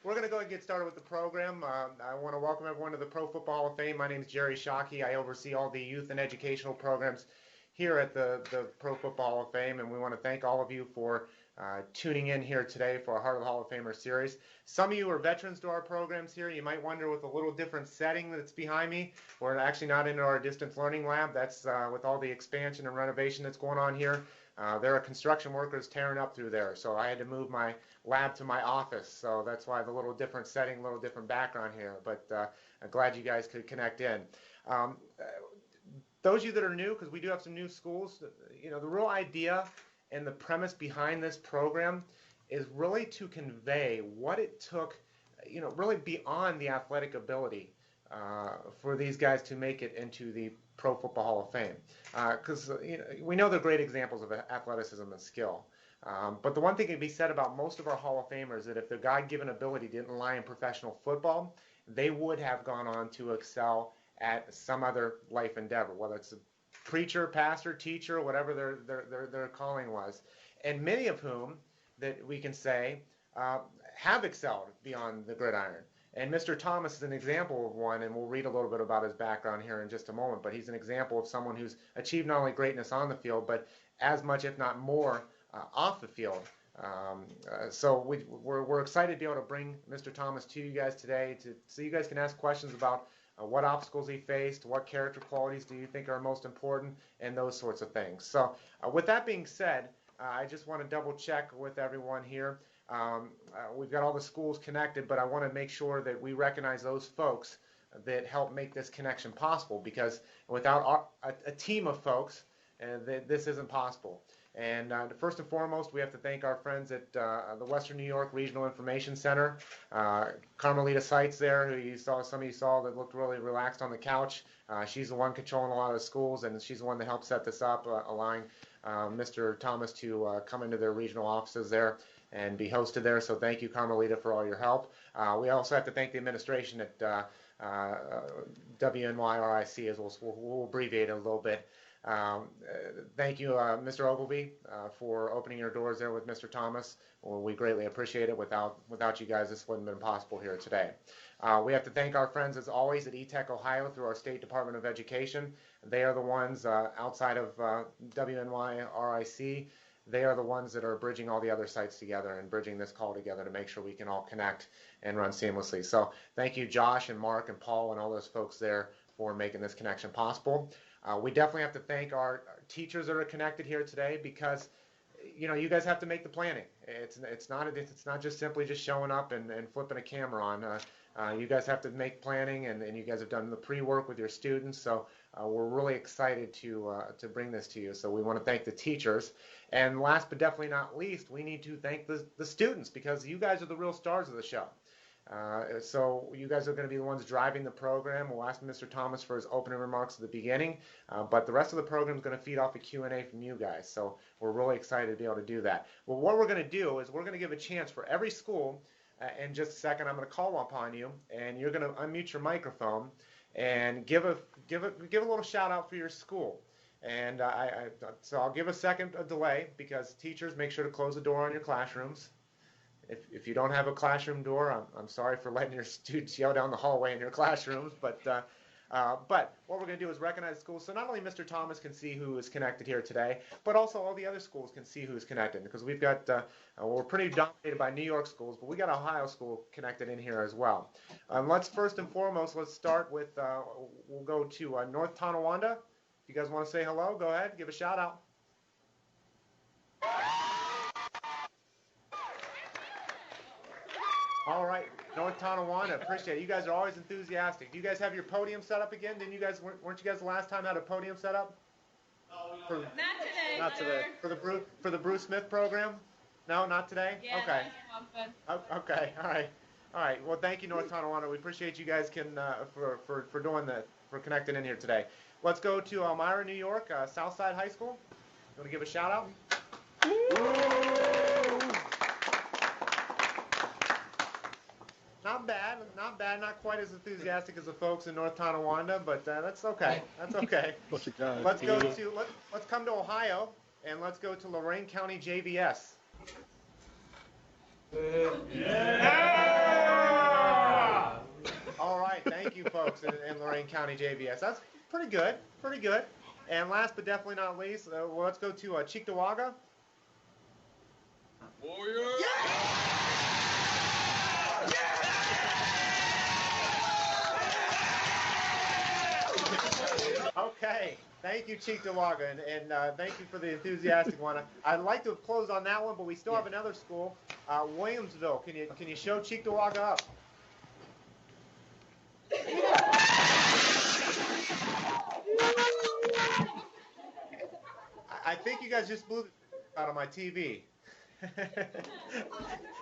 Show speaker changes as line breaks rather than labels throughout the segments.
we're going to go ahead and get started with the program. I want to welcome everyone to the Pro Football Hall of Fame. My name is Jerry Shockey. I oversee all the youth and educational programs here at the Pro Football Hall of Fame, and we want to thank all of you for tuning in here today for our Heart of the Hall of Famer series. Some of you are veterans to our programs here. You might wonder with a little different setting that's behind me. We're actually not in our distance learning lab. That's with all the expansion and renovation that's going on here. There are construction workers tearing up through there, so I had to move my lab to my office. So that's why the little different setting, a little different background here. But I'm glad you guys could connect in. Those of you that are new, because we do have some new schools, you know, the real idea and the premise behind this program is really to convey what it took, you know, really beyond the athletic ability for these guys to make it into the Pro Football Hall of Fame. Because you know, we know they're great examples of athleticism and skill. But the one thing can be said about most of our Hall of Famers is that if their God-given ability didn't lie in professional football, they would have gone on to excel at some other life endeavor, whether it's a preacher, pastor, teacher, whatever their calling was. And many of whom that we can say have excelled beyond the gridiron. And Mr. Thomas is an example of one, and we'll read a little bit about his background here in just a moment, but he's an example of someone who's achieved not only greatness on the field, but as much, if not more, off the field. So we're excited to be able to bring Mr. Thomas to you guys today so you guys can ask questions about what obstacles he faced, what character qualities do you think are most important, and those sorts of things. So with that being said, I just want to double check with everyone here. We've got all the schools connected, but I want to make sure that we recognize those folks that help make this connection possible, because without a team of folks, this isn't possible. And first and foremost, we have to thank our friends at the Western New York Regional Information Center. Carmelita Seitz there, who some of you saw that looked really relaxed on the couch. She's the one controlling a lot of the schools, and she's the one that helped set this up, allowing Mr. Thomas to come into their regional offices there and be hosted there. So thank you, Carmelita, for all your help. We also have to thank the administration at WNYRIC, as we'll abbreviate it a little bit. Thank you, Mr. Ogilvie, for opening your doors there with Mr. Thomas. Well, we greatly appreciate it. Without you guys, this wouldn't have been possible here today. We have to thank our friends, as always, at ETech Ohio through our State Department of Education. They are the ones outside of WNYRIC. They are the ones that are bridging all the other sites together and bridging this call together to make sure we can all connect and run seamlessly. So thank you, Josh and Mark and Paul and all those folks there for making this connection possible. We definitely have to thank our teachers that are connected here today, because you know, you guys have to make the planning. It's not just simply just showing up and flipping a camera on. You guys have to make planning, and you guys have done the pre-work with your students. So we're really excited to bring this to you. So we want to thank the teachers, and last but definitely not least, we need to thank the students, because you guys are the real stars of the show. So you guys are going to be the ones driving the program. We'll ask Mr. Thomas for his opening remarks at the beginning, but the rest of the program is going to feed off a Q&A from you guys. So we're really excited to be able to do that. Well, what we're going to do is we're going to give a chance for every school. In just a second, I'm going to call upon you, and you're going to unmute your microphone and give a little shout out for your school. And so I'll give a second delay, because teachers, make sure to close the door on your classrooms. If you don't have a classroom door, I'm sorry for letting your students yell down the hallway in your classrooms, but what we're going to do is recognize schools. So not only Mr. Thomas can see who is connected here today, but also all the other schools can see who's connected, because we've got, we're pretty dominated by New York schools, but we got Ohio school connected in here as well. Let's first and foremost, let's start with, we'll go to North Tonawanda. If you guys want to say hello, go ahead, give a shout out. All right, North Tonawanda, appreciate it. You guys are always enthusiastic. Do you guys have your podium set up again? Didn't you guys, weren't you guys the last time had a podium set up?
Not today.
Not today.
For the Bruce Smith program? No, not today?
Yeah,
okay. Okay, all right. Well, thank you, North Tonawanda. We appreciate you guys for doing that, for connecting in here today. Let's go to Elmira, New York, Southside High School. You want to give a shout out? Not bad, not quite as enthusiastic as the folks in North Tonawanda, but that's okay. That's okay. Let's come to Ohio, and let's go to Lorain County JVS. Yeah! you folks in Lorain County JVS. That's pretty good, pretty good. And last but definitely not least, well, let's go to Cheektowaga.
Warrior!
Okay, thank you, Cheektowaga, and thank you for the enthusiastic one. I'd like to have closed on that one, but we still have another school, Williamsville. Can you show Cheektowaga up? I think you guys just blew the out of my TV.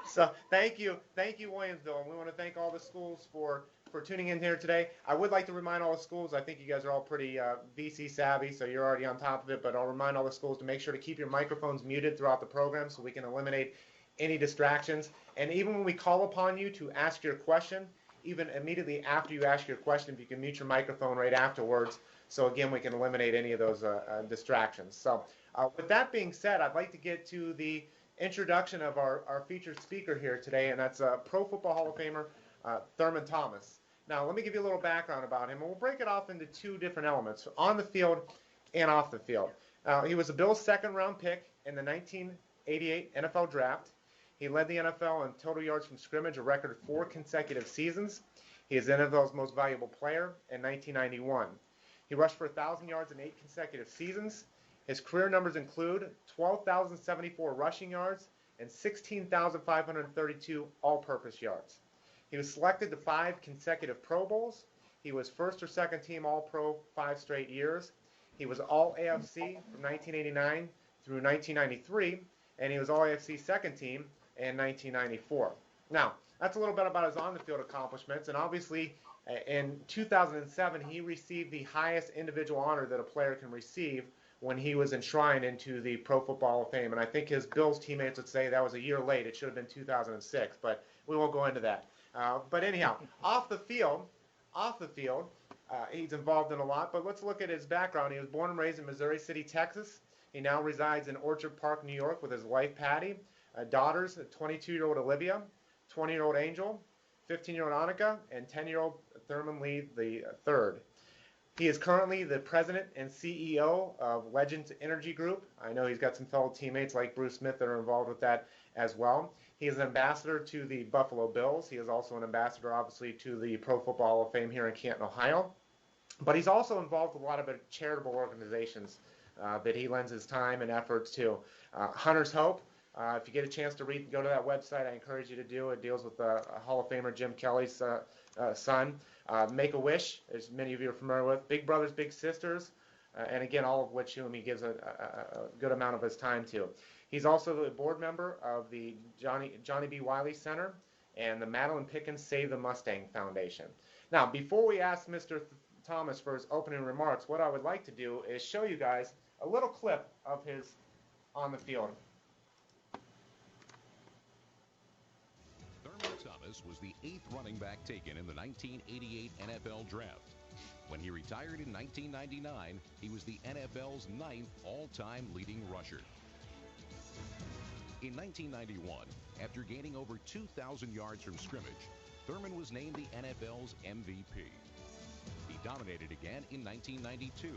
So thank you, Williamsville, and we want to thank all the schools for tuning in here today. I would like to remind all the schools, I think you guys are all pretty VC savvy, so you're already on top of it, but I'll remind all the schools to make sure to keep your microphones muted throughout the program so we can eliminate any distractions. And even when we call upon you to ask your question, even immediately after you ask your question, if you can mute your microphone right afterwards, so again, we can eliminate any of those distractions. So with that being said, I'd like to get to the introduction of our featured speaker here today, and that's Pro Football Hall of Famer Thurman Thomas. Now, let me give you a little background about him, and we'll break it off into two different elements, on the field and off the field. He was a Bills' second-round pick in the 1988 NFL Draft. He led the NFL in total yards from scrimmage, a record of 4 consecutive seasons. He is NFL's most valuable player in 1991. He rushed for 1,000 yards in 8 consecutive seasons. His career numbers include 12,074 rushing yards and 16,532 all-purpose yards. He was selected to 5 consecutive Pro Bowls. He was first or second team All-Pro 5 straight years. He was All-AFC from 1989 through 1993, and he was All-AFC second team in 1994. Now, that's a little bit about his on-the-field accomplishments, and obviously in 2007 he received the highest individual honor that a player can receive when he was enshrined into the Pro Football Hall of Fame. And I think his Bills teammates would say that was a year late. It should have been 2006, but we won't go into that. But anyhow, off the field, he's involved in a lot. But let's look at his background. He was born and raised in Missouri City, Texas. He now resides in Orchard Park, New York, with his wife, Patty, daughters, 22-year-old Olivia, 20-year-old Angel, 15-year-old Annika, and 10-year-old Thurman Lee III. He is currently the president and CEO of Legends Energy Group. I know he's got some fellow teammates like Bruce Smith that are involved with that as well. He is an ambassador to the Buffalo Bills. He is also an ambassador, obviously, to the Pro Football Hall of Fame here in Canton, Ohio. But he's also involved with a lot of charitable organizations that he lends his time and efforts to. Hunter's Hope. If you get a chance to read, go to that website. I encourage you to do. It deals with Hall of Famer Jim Kelly's son. Make-A-Wish, as many of you are familiar with. Big Brothers Big Sisters, and again, all of which he gives a good amount of his time to. He's also the board member of the Johnny B. Wiley Center and the Madeline Pickens Save the Mustang Foundation. Now, before we ask Mr. Thomas for his opening remarks, what I would like to do is show you guys a little clip of his on the field.
Thurman Thomas was the 8th running back taken in the 1988 NFL Draft. When he retired in 1999, he was the NFL's 9th all-time leading rusher. In 1991, after gaining over 2,000 yards from scrimmage, Thurman was named the NFL's MVP. He dominated again in 1992,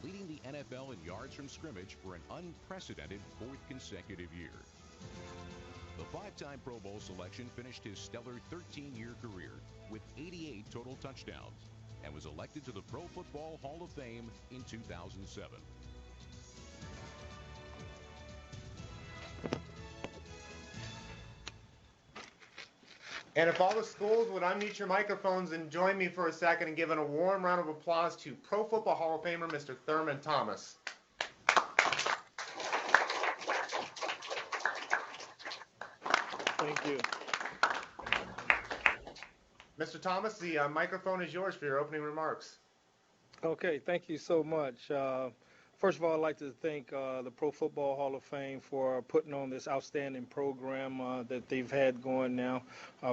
leading the NFL in yards from scrimmage for an unprecedented 4th consecutive year. The 5-time Pro Bowl selection finished his stellar 13-year career with 88 total touchdowns and was elected to the Pro Football Hall of Fame in 2007.
And if all the schools would unmute your microphones and join me for a second and give a warm round of applause to Pro Football Hall of Famer Mr. Thurman Thomas.
Thank you.
Mr. Thomas, the microphone is yours for your opening remarks.
Okay, thank you so much. First of all, I'd like to thank the Pro Football Hall of Fame for putting on this outstanding program that they've had going now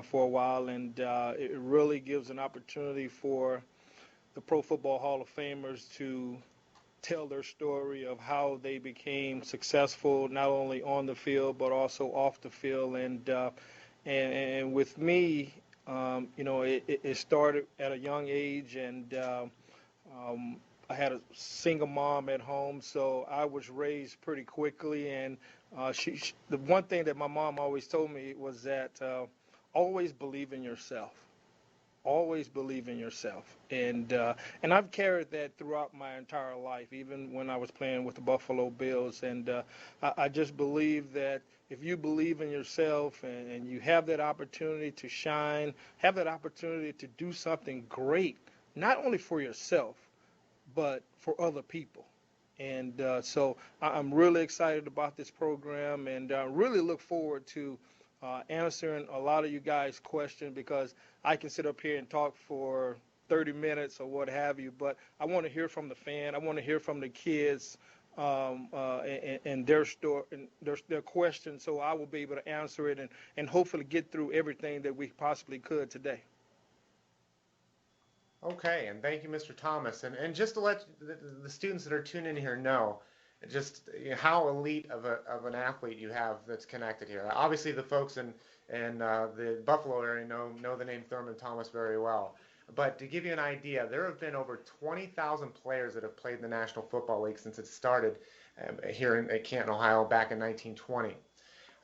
for a while, and it really gives an opportunity for the Pro Football Hall of Famers to tell their story of how they became successful, not only on the field but also off the field. And with me, It started at a young age, and I had a single mom at home, so I was raised pretty quickly. And the one thing that my mom always told me was that always believe in yourself. Always believe in yourself, and I've carried that throughout my entire life, even when I was playing with the Buffalo Bills. And I just believe that if you believe in yourself and you have that opportunity to shine, have that opportunity to do something great, not only for yourself, but for other people. And so I'm really excited about this program, and really look forward to answering a lot of you guys' questions, because I can sit up here and talk for 30 minutes or what have you, but I want to hear from the fan. I want to hear from the kids and their story and their questions, so I will be able to answer it and hopefully get through everything that we possibly could today.
Okay, and thank you, Mr. Thomas. And just to let the students that are tuning in here know, just how elite of an athlete you have that's connected here. Obviously, the folks in the Buffalo area know the name Thurman Thomas very well. But to give you an idea, there have been over 20,000 players that have played in the National Football League since it started here in Canton, Ohio, back in 1920.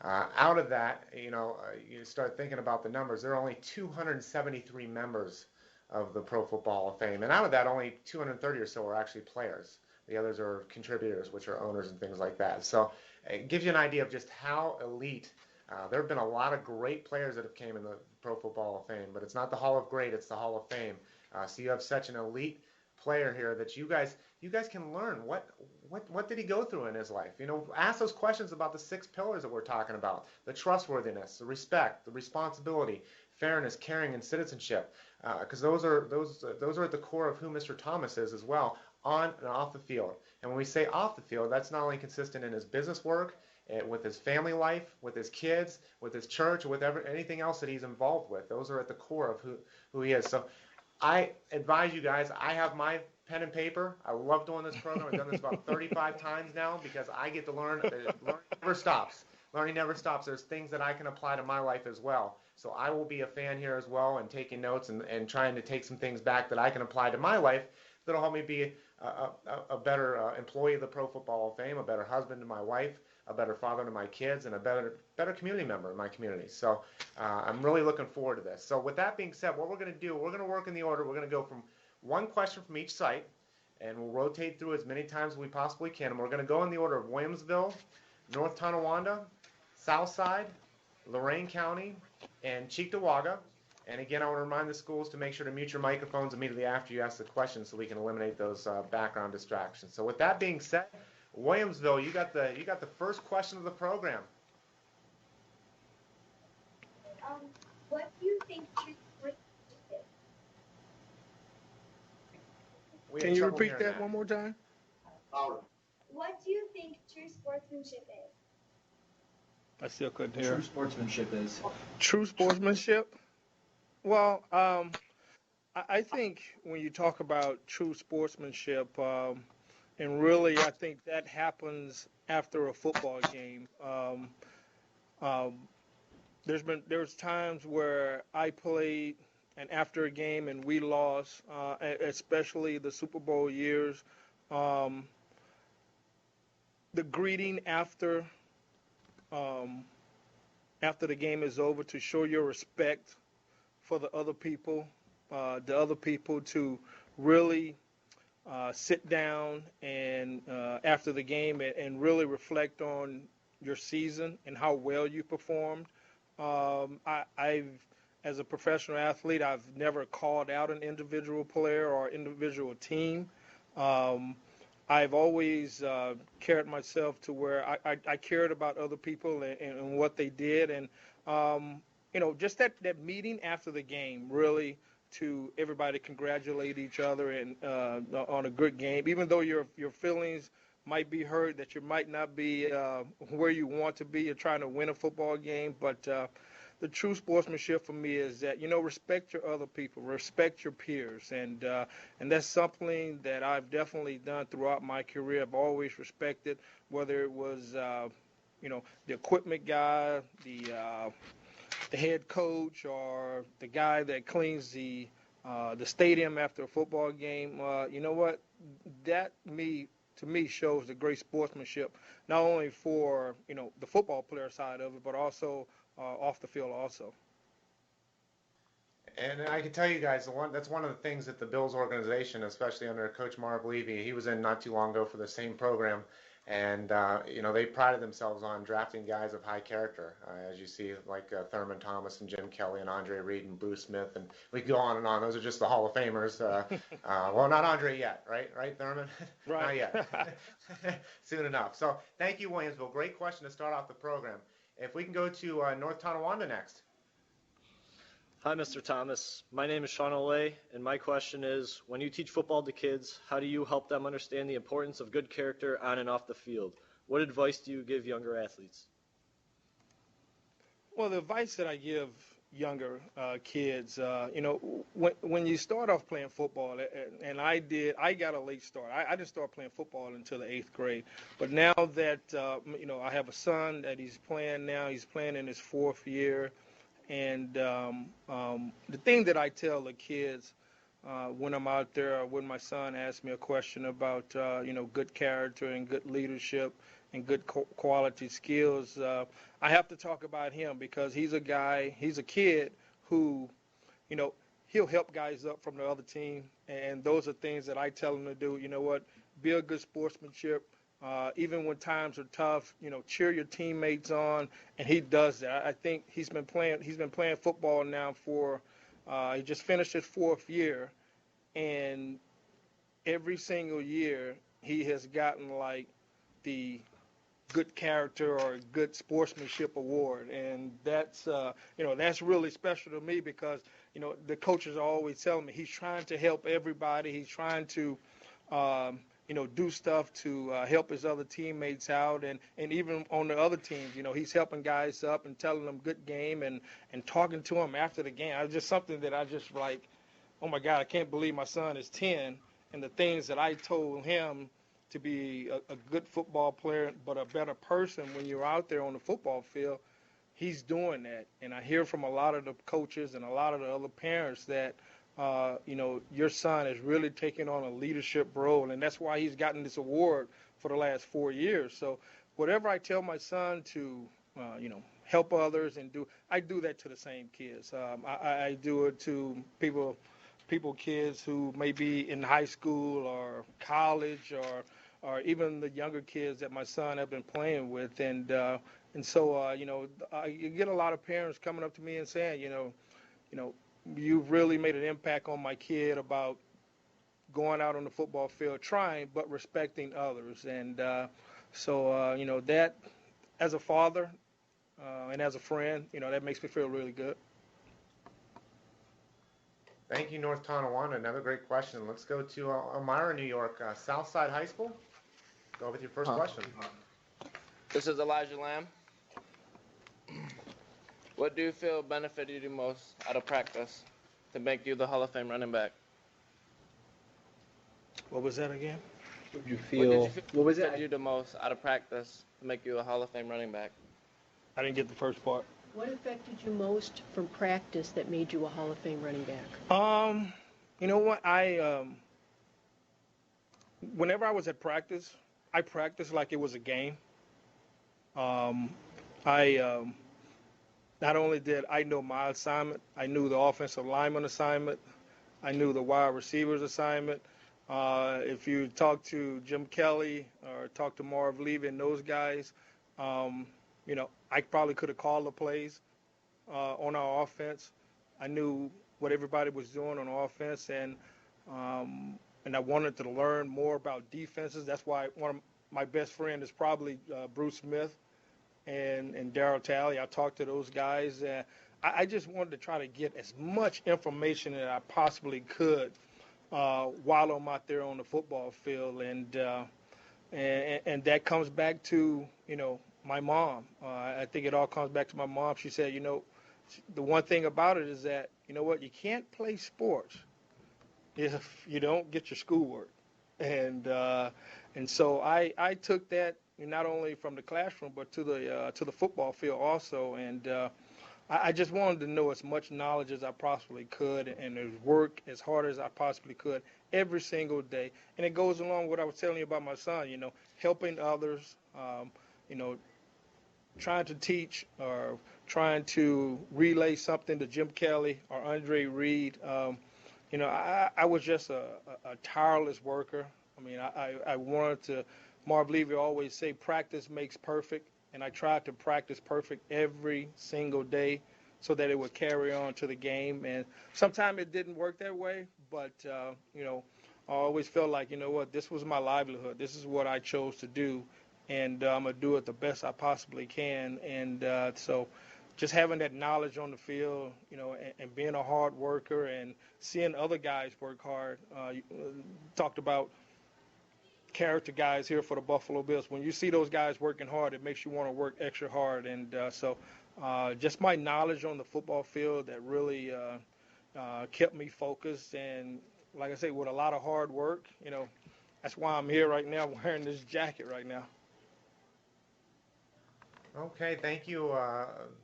Out of that, you start thinking about the numbers. There are only 273 members of the Pro Football Hall of Fame, and out of that, only 230 or so are actually players. The others are contributors, which are owners and things like that. So it gives you an idea of just how elite. There have been a lot of great players that have came in the Pro Football Hall of Fame, but it's not the Hall of Great, it's the Hall of Fame. So you have such an elite player here that you guys can learn what did he go through in his life. Ask those questions about the 6 pillars that we're talking about: the trustworthiness, the respect, the responsibility, fairness, caring, and citizenship. Because those are at the core of who Mr. Thomas is as well, on and off the field. And when we say off the field, that's not only consistent in his business work, with his family life, with his kids, with his church, with anything else that he's involved with. Those are at the core of who he is. So I advise you guys, I have my pen and paper. I love doing this program. I've done this about 35 times now, because I get to learn. Learning never stops. Learning never stops. There's things that I can apply to my life as well. So I will be a fan here as well, and taking notes and trying to take some things back that I can apply to my life that'll help me be a better employee of the Pro Football Hall of Fame, a better husband to my wife, a better father to my kids, and a better community member in my community. So I'm really looking forward to this. So with that being said, what we're going to do, we're going to work in the order. We're going to go from one question from each site, and we'll rotate through as many times as we possibly can. And we're going to go in the order of Williamsville, North Tonawanda, Southside, Lorain County, and Cheektowaga. And again, I want to remind the schools to make sure to mute your microphones immediately after you ask the question, so we can eliminate those background distractions. So with that being said, Williamsville, you got the first question of the program.
What do you think true sportsmanship is?
Can you repeat that one more time?
What do you think true sportsmanship is?
I still couldn't hear.
True sportsmanship is.
True sportsmanship? Well, I think when you talk about true sportsmanship, and really I think that happens after a football game. There's times where I played and after a game and we lost, especially the Super Bowl years. The greeting after the game is over, to show your respect for the other people to really sit down and after the game and really reflect on your season and how well you performed. As a professional athlete, I've never called out an individual player or individual team. I've always cared myself to where I cared about other people and what they did. And, just that meeting after the game, really, to everybody congratulate each other and on a good game, even though your feelings might be hurt, that you might not be where you want to be. You're trying to win a football game, but the true sportsmanship for me is that, respect your other people, respect your peers, and that's something that I've definitely done throughout my career. I've always respected, whether it was, the equipment guy, the the head coach or the guy that cleans the stadium after a football game, you know what? That to me shows the great sportsmanship, not only for the football player side of it, but also off the field also.
And I can tell you guys, that's one of the things that the Bills organization, especially under Coach Marv Levy, he was in not too long ago for the same program, and they prided themselves on drafting guys of high character, as you see, like Thurman Thomas and Jim Kelly and Andre Reed and Bruce Smith, and we go on and on. Those are just the Hall of Famers. Well, not Andre yet, right, Thurman?
Right.
Not yet. Soon enough. So thank you, Williamsville. Great question to start off the program. If we can go to North Tonawanda next.
Hi, Mr. Thomas. My name is Sean Olay, and my question is, when you teach football to kids, how do you help them understand the importance of good character on and off the field? What advice do you give younger athletes?
Well, the advice that I give younger kids, when you start off playing football, and I got a late start. I didn't start playing football until the 8th grade. But now that, I have a son that he's playing now, he's playing in his 4th year. And the thing that I tell the kids when I'm out there, when my son asks me a question about, good character and good leadership and good quality skills, I have to talk about him because he's a kid who, he'll help guys up from the other team. And those are things that I tell him to do. You know what? Be a good sportsmanship. Even when times are tough, cheer your teammates on, and he does that. I think he's been playing football now for he just finished his 4th year, and every single year he has gotten like the good character or good sportsmanship award, and that's that's really special to me because the coaches are always telling me he's trying to help everybody. He's trying to do stuff to help his other teammates out, and even on the other teams, he's helping guys up and telling them good game and talking to them after the game. It's just something that I just like, oh my God, I can't believe my son is 10, and the things that I told him to be a good football player but a better person when you're out there on the football field, he's doing that. And I hear from a lot of the coaches and a lot of the other parents that your son is really taking on a leadership role, and that's why he's gotten this award for the last 4 years. So whatever I tell my son to, help others and I do that to the same kids. I do it to kids who may be in high school or college or even the younger kids that my son have been playing with. And so, I get a lot of parents coming up to me and saying, you've really made an impact on my kid about going out on the football field, trying, but respecting others. And so, that as a father and as a friend, that makes me feel really good.
Thank you, North Tonawanda. Another great question. Let's go to Elmira, New York, Southside High School. Go with your first question.
This is Elijah Lamb. What do you feel benefited you most out of practice to make you the Hall of Fame running back?
What was that again?
What did you feel benefited you the most out of practice to make you a Hall of Fame running back?
I didn't get the first part.
What affected you most from practice that made you a Hall of Fame running back?
You know what? Whenever I was at practice, I practiced like it was a game. Not only did I know my assignment, I knew the offensive lineman assignment, I knew the wide receivers assignment. If you talk to Jim Kelly or talk to Marv Levy and those guys, I probably could have called the plays on our offense. I knew what everybody was doing on offense, and I wanted to learn more about defenses. That's why one of my best friend is probably Bruce Smith and Darryl Talley. I talked to those guys. I just wanted to try to get as much information as I possibly could while I'm out there on the football field, and that comes back to my mom. I think it all comes back to my mom. She said, the one thing about it is that you can't play sports if you don't get your schoolwork, and so I took that not only from the classroom but to the football field also, and I just wanted to know as much knowledge as I possibly could and work as hard as I possibly could every single day. And it goes along with what I was telling you about my son, helping others, trying to teach or trying to relay something to Jim Kelly or Andre Reed. I was just a tireless worker. I mean, I wanted to, Marv Levy always say, practice makes perfect. And I tried to practice perfect every single day so that it would carry on to the game. And sometimes it didn't work that way, but, I always felt like, this was my livelihood. This is what I chose to do, and I'm going to do it the best I possibly can. And so just having that knowledge on the field, and being a hard worker and seeing other guys work hard. You talked about character guys here for the Buffalo Bills. When you see those guys working hard, it makes you want to work extra hard. And so just my knowledge on the football field that really kept me focused. And like I say, with a lot of hard work, that's why I'm here right now wearing this jacket right now.
Okay, thank you,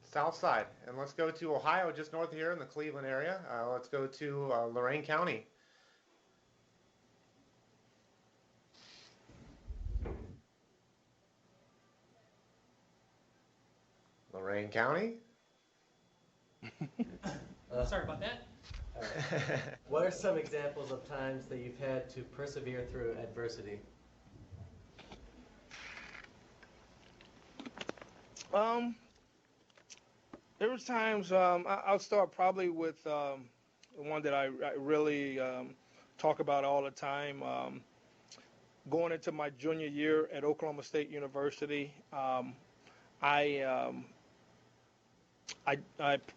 South Side. And let's go to Ohio, just north of here in the Cleveland area. Let's go to Lorain County. Lorain County?
Sorry about that. What are some examples of times that you've had to persevere through adversity?
There was times, I'll start probably with the one that I really talk about all the time. Going into my junior year at Oklahoma State University, I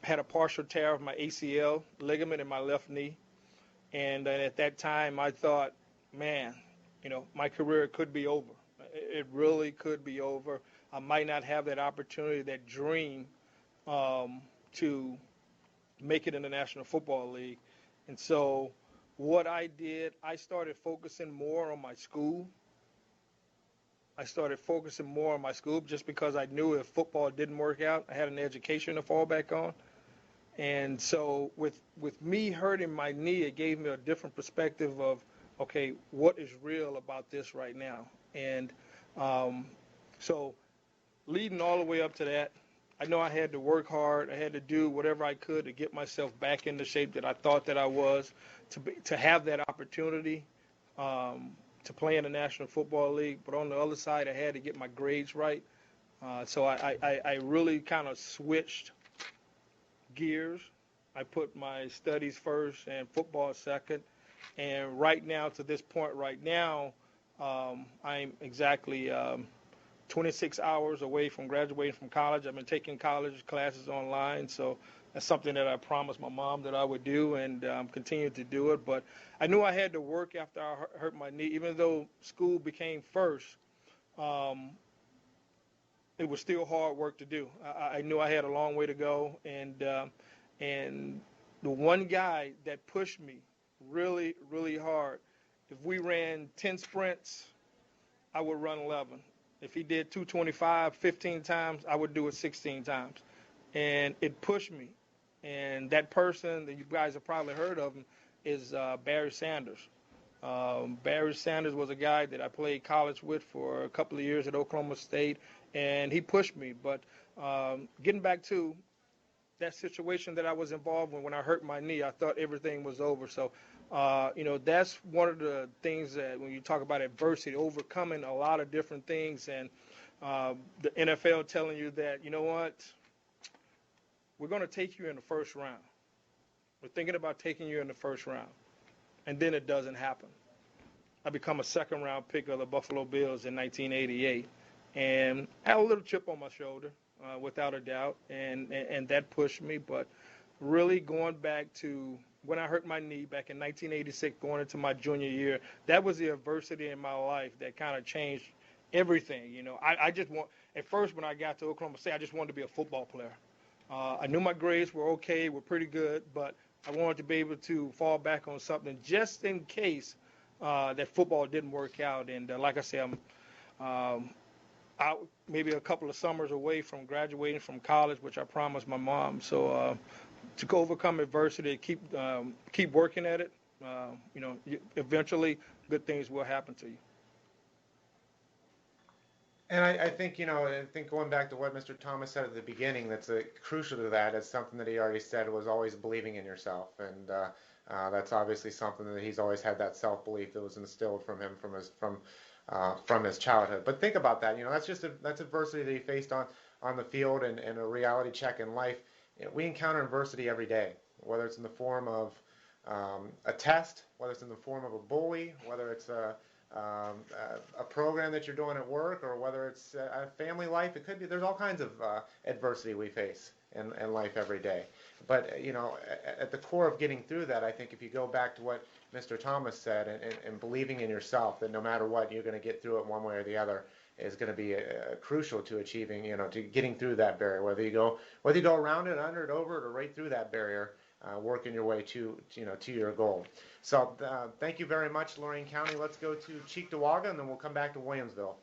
had a partial tear of my ACL ligament in my left knee. And at that time, I thought, man, my career could be over. It really could be over. I might not have that opportunity, that dream to make it in the National Football League. And so what I did, I started focusing more on my school. Just because I knew if football didn't work out, I had an education to fall back on. And so with me hurting my knee, it gave me a different perspective of, okay, what is real about this right now? And so leading all the way up to that, I know I had to work hard. I had to do whatever I could to get myself back in the shape that I thought that I was, to have that opportunity to play in the National Football League. But on the other side, I had to get my grades right. So I really kind of switched gears. I put my studies first and football second. And right now, to this point right now, I'm exactly 26 hours away from graduating from college. I've been taking college classes online, so that's something that I promised my mom that I would do, and continue to do it. But I knew I had to work after I hurt my knee. Even though school became first, it was still hard work to do. I knew I had a long way to go, and the one guy that pushed me really, really hard, if we ran 10 sprints, I would run 11. If he did 225 15 times, I would do it 16 times. And it pushed me. And that person that you guys have probably heard of him is Barry Sanders. Barry Sanders was a guy that I played college with for a couple of years at Oklahoma State, and he pushed me. But getting back to that situation that I was involved in when I hurt my knee, I thought everything was over. So, that's one of the things that when you talk about adversity, overcoming a lot of different things, and the NFL telling you that, you know what, we're going to take you in the first round. We're thinking about taking you in the first round. And then it doesn't happen. I become a second-round pick of the Buffalo Bills in 1988. And I had a little chip on my shoulder, without a doubt, and that pushed me. But really going back to when I hurt my knee back in 1986, going into my junior year, that was the adversity in my life that kind of changed everything. I just at first when I got to Oklahoma State, I just wanted to be a football player. I knew my grades were okay, were pretty good, but I wanted to be able to fall back on something just in case that football didn't work out. And like I said, out maybe a couple of summers away from graduating from college, which I promised my mom. So to overcome adversity, keep working at it. Eventually, good things will happen to you.
And I think, going back to what Mr. Thomas said at the beginning, that's crucial to that is something that he already said was always believing in yourself. And that's obviously something that he's always had, that self-belief that was instilled from him from his childhood. But think about that. That's adversity that he faced on the field and a reality check in life. We encounter adversity every day, whether it's in the form of a test, whether it's in the form of a bully, whether it's a program that you're doing at work, or whether it's a family life. It could be. There's all kinds of adversity we face in life every day. But at the core of getting through that, I think if you go back to what Mr. Thomas said, and believing in yourself, that no matter what, you're going to get through it one way or the other, is going to be crucial to achieving, to getting through that barrier. Whether you go around it, under it, over it, or right through that barrier. Working your way to your goal. So thank you very much, Lorain County. Let's go to Cheektowaga, and then we'll come back to Williamsville.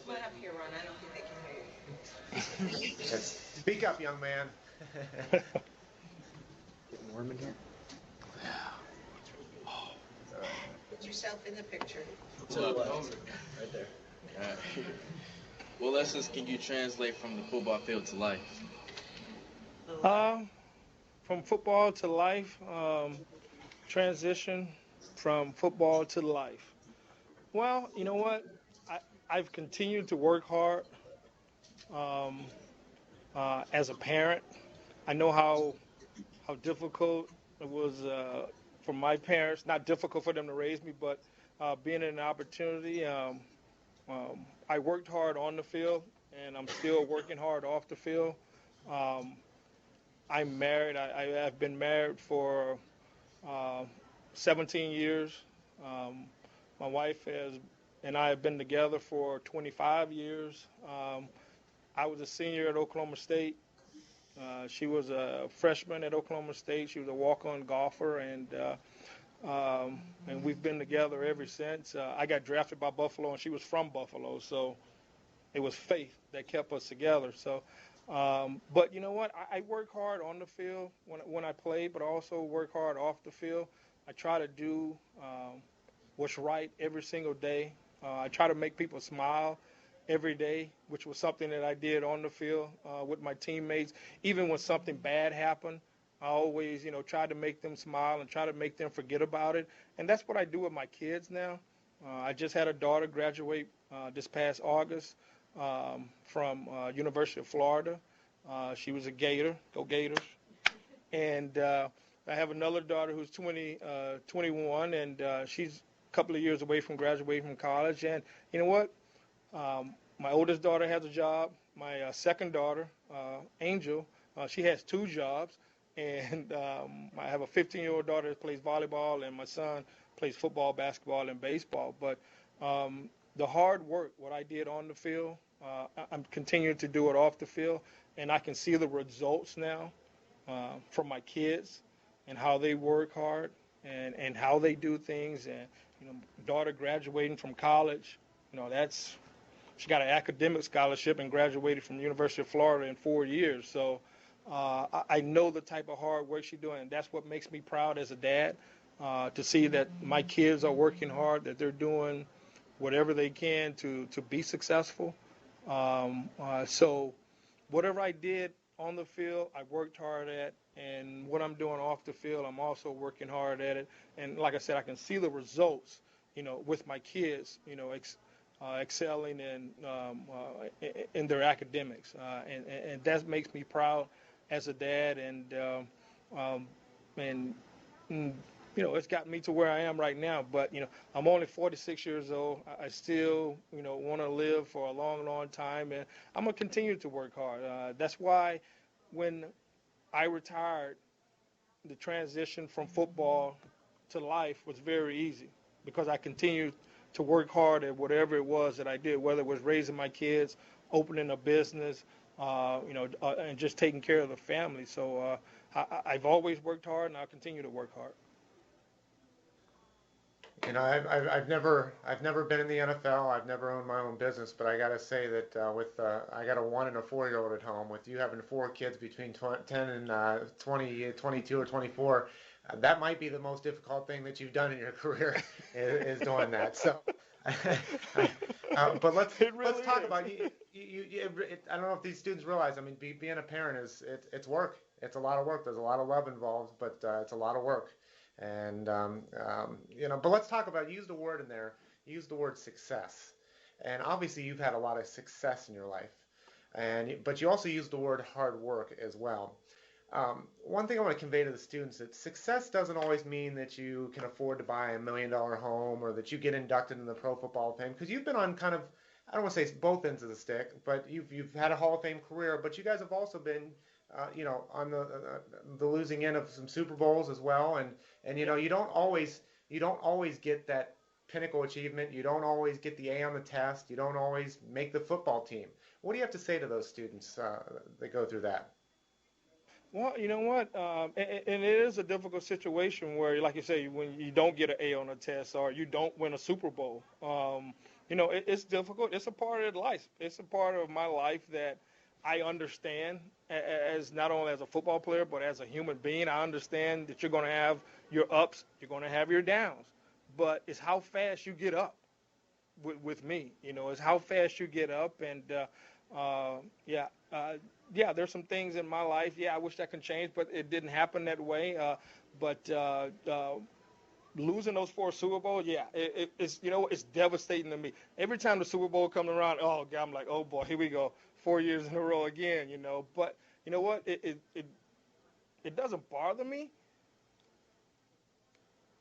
Come on up here, Ron. I don't think they can hear you.
Speak up, young man.
Getting warm in here?
Put yourself in the picture.
Right there.
Alright. What lessons can you translate from the football field to life?
From football to life, transition from football to life. Well, you know what? I've continued to work hard as a parent. I know how difficult it was for my parents. Not difficult for them to raise me, but being an opportunity. I worked hard on the field, and I'm still working hard off the field. I'm married. I have been married for 17 years. My wife and I have been together for 25 years. I was a senior at Oklahoma State. She was a freshman at Oklahoma State. She was a walk-on golfer, and we've been together ever since. I got drafted by Buffalo, and she was from Buffalo, so it was faith that kept us together. So, but you know what? I work hard on the field when I play, but I also work hard off the field. I try to do what's right every single day. I try to make people smile every day, which was something that I did on the field with my teammates. Even when something bad happened, I always, try to make them smile and try to make them forget about it. And that's what I do with my kids now. I just had a daughter graduate this past August from University of Florida. She was a Gator. Go Gators. And I have another daughter who's 21, and she's a couple of years away from graduating from college. And you know what? My oldest daughter has a job. My second daughter, Angel, she has 2 jobs. And I have a 15-year-old daughter that plays volleyball, and my son plays football, basketball, and baseball. But the hard work, what I did on the field, I'm continuing to do it off the field, and I can see the results now from my kids and how they work hard and how they do things. And daughter graduating from college, she got an academic scholarship and graduated from the University of Florida in 4 years. So I know the type of hard work she's doing, and that's what makes me proud as a dad, to see that my kids are working hard, that they're doing whatever they can to be successful. So whatever I did on the field, I worked hard at, and what I'm doing off the field, I'm also working hard at it. And like I said, I can see the results, with my kids, excelling in their academics, and that makes me proud as a dad, and it's got me to where I am right now. But I'm only 46 years old. I still want to live for a long, long time, and I'm gonna continue to work hard. That's why when I retired, the transition from football to life was very easy, because I continued to work hard at whatever it was that I did, whether it was raising my kids, opening a business, and just taking care of the family. So I've always worked hard, and I'll continue to work hard.
I've never been in the NFL. I've never owned my own business, but I got to say that I got a 1 and a 4-year-old at home. With you having 4 kids between 10 and 20, 22 or 24, that might be the most difficult thing that you've done in your career is doing that. So, but let's talk about I don't know if these students realize. I mean, being a parent it's work. It's a lot of work. There's a lot of love involved, but it's a lot of work. And but let's talk about, use the word in there. Use the word success. And obviously, you've had a lot of success in your life, but you also use the word hard work as well. One thing I want to convey to the students that success doesn't always mean that you can afford to buy $1 million home or that you get inducted in the Pro Football Hall of Fame, because you've been on kind of, I don't want to say both ends of the stick, but you've had a Hall of Fame career, but you guys have also been on the losing end of some Super Bowls as well, and you don't always get that pinnacle achievement. You don't always get the A on the test. You don't always make the football team. What do you have to say to those students that go through that?
Well, you know what, and it is a difficult situation where, like you say, when you don't get an A on a test or you don't win a Super Bowl, it's difficult. It's a part of life. It's a part of my life that I understand as not only as a football player, but as a human being. I understand that you're going to have your ups, you're going to have your downs, but it's how fast you get up with me. It's how fast you get up. And, there's some things in my life. Yeah, I wish that could change, but it didn't happen that way. But losing those 4 Super Bowls, it's devastating to me. Every time the Super Bowl comes around, oh God, I'm like, oh boy, here we go, 4 years in a row again. But you know what? It doesn't bother me.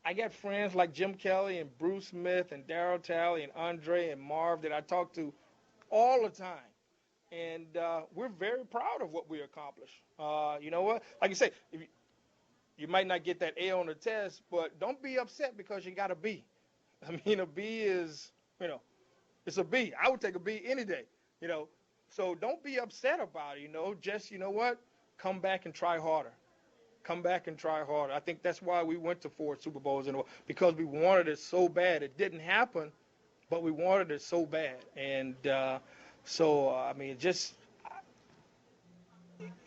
I got friends like Jim Kelly and Bruce Smith and Darryl Talley and Andre and Marv that I talk to all the time. And we're very proud of what we accomplished. You know what? Like you say, you might not get that A on the test, but don't be upset because you got a B. I mean, a B is, it's a B. I would take a B any day, So don't be upset about it, Just, come back and try harder. Come back and try harder. I think that's why we went to 4 Super Bowls in a row, because we wanted it so bad. It didn't happen, but we wanted it so bad. And it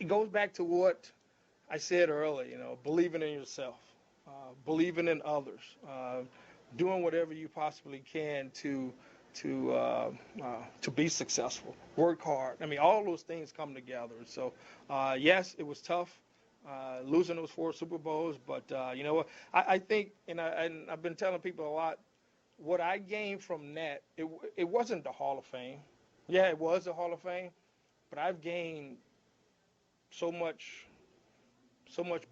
goes back to what I said earlier, believing in yourself, believing in others, doing whatever you possibly can to be successful, work hard. I mean, all those things come together. So, yes, it was tough, losing those 4 Super Bowls, but you know what? I think, and I've been telling people a lot, what I gained from that, it wasn't the Hall of Fame. Yeah, it was the Hall of Fame, but I've gained so much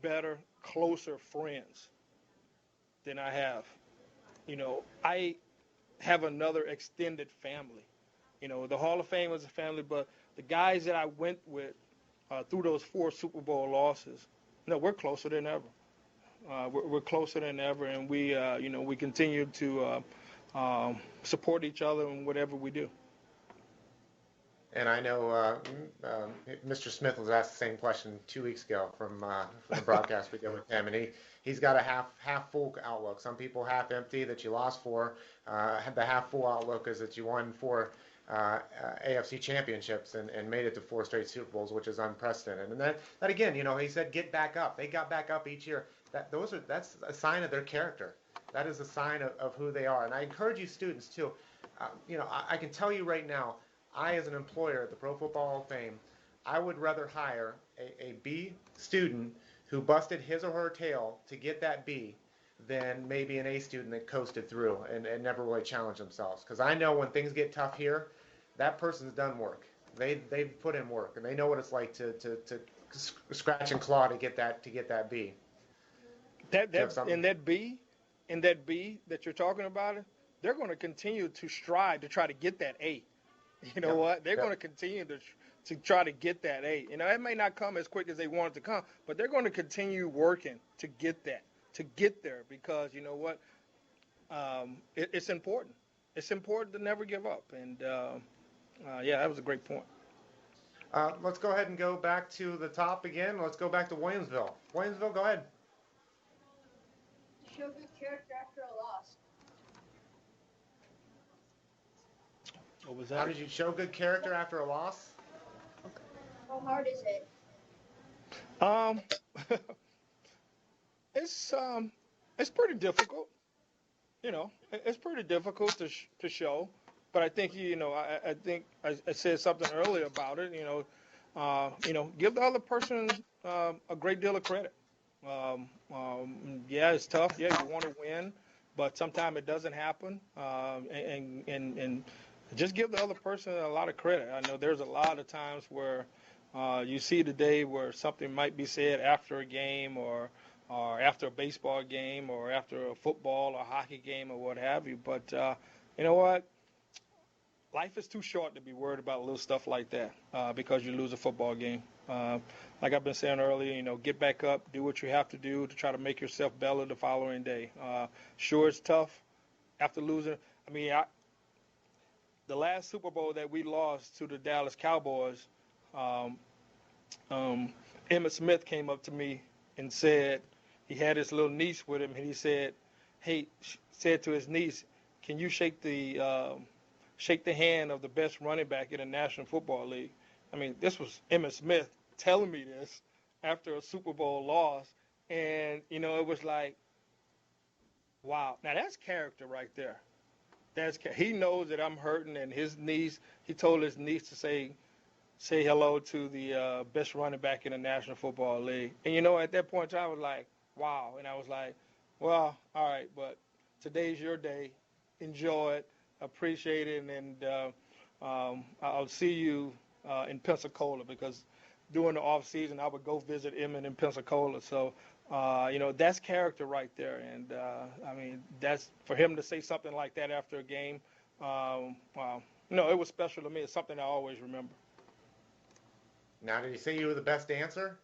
better, closer friends than I have. I have another extended family. The Hall of Fame was a family, but the guys that I went with through those 4 Super Bowl losses, we're closer than ever. We're closer than ever, and we continue to support each other in whatever we do.
And I know Mr. Smith was asked the same question 2 weeks ago from the broadcast we did with him, and he's got a half full outlook. Some people half empty that you lost 4. The half full outlook is that you won 4 AFC championships and made it to 4 straight Super Bowls, which is unprecedented. And that again, he said get back up. They got back up each year. That's a sign of their character. That is a sign of who they are. And I encourage you students too. I can tell you right now, I, as an employer at the Pro Football Hall of Fame, I would rather hire a B student who busted his or her tail to get that B than maybe an A student that coasted through and never really challenged themselves. Because I know when things get tough here, that person's done work. They've put in work, and they know what it's like to scratch and claw to get that B.
That B that you're talking about, they're going to continue to strive to try to get that A. You know what? They're going to continue to try to get that A. It may not come as quick as they want it to come, but they're going to continue working to get there, because you know what? It's important. It's important to never give up. And that was a great point.
Let's go ahead and go back to the top again. Let's go back to Williamsville. Williamsville, go ahead.
Show good character after a loss.
What was
How
that?
did you show good character after a loss?
How hard is it?
Um, it's pretty difficult. It's pretty difficult to show. But I think I think I said something earlier about it. Give the other person a great deal of credit. Yeah, it's tough. Yeah, you want to win, but sometimes it doesn't happen. And just give the other person a lot of credit. I know there's a lot of times where you see today where something might be said after a game or after a baseball game or after a football or hockey game or what have you. But you know what? Life is too short to be worried about little stuff like that because you lose a football game. Like I've been saying earlier, get back up, do what you have to do to try to make yourself better the following day. Sure, it's tough after losing. I mean, the last Super Bowl that we lost to the Dallas Cowboys, Emmitt Smith came up to me and said he had his little niece with him, and he said, said to his niece, "Can you shake the hand of the best running back in the National Football League?" I mean, this was Emmitt Smith telling me this after a Super Bowl loss, and it was like, wow. Now that's character right there. He knows that I'm hurting, and he told his niece to say hello to the best running back in the National Football League. And at that point I was like, wow. And I was like, well, all right, but today's your day. Enjoy it, appreciate it, and I'll see you in Pensacola, because during the off season I would go visit Emmett in Pensacola. So that's character right there. And I mean, that's for him to say something like that after a game. Wow. It was special to me. It's something I always remember.
Now, did he say you were the best dancer?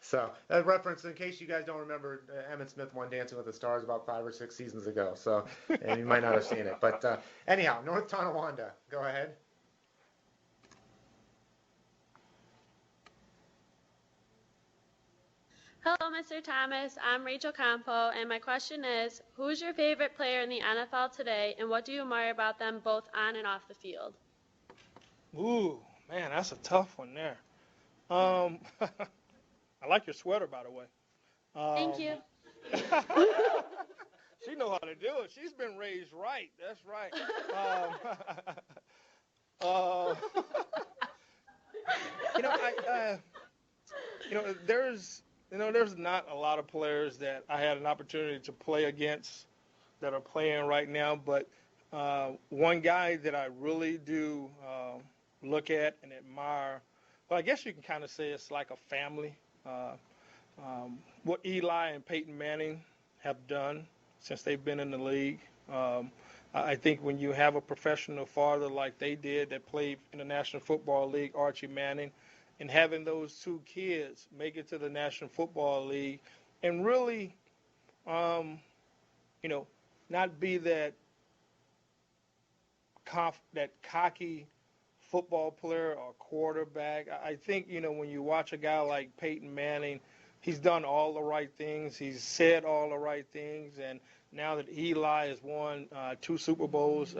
So, a reference, in case you guys don't remember, Emmitt Smith won Dancing with the Stars about 5 or 6 seasons ago. So, and you might not have seen it. But anyhow, North Tonawanda, go ahead.
Hello, Mr. Thomas. I'm Rachel Campo, and my question is, who's your favorite player in the NFL today, and what do you admire about them both on and off the field?
Ooh, man, that's a tough one there. I like your sweater, by the way.
Thank you.
She know how to do it. She's been raised right. That's right. There's not a lot of players that I had an opportunity to play against that are playing right now, but one guy that I really do look at and admire, well, I guess you can kind of say it's like a family. What Eli and Peyton Manning have done since they've been in the league. I think when you have a professional father like they did that played in the National Football League, Archie Manning, and having those two kids make it to the National Football League and really, not be that cocky football player or quarterback. I think, when you watch a guy like Peyton Manning, he's done all the right things. He's said all the right things. And now that Eli has won 2 Super Bowls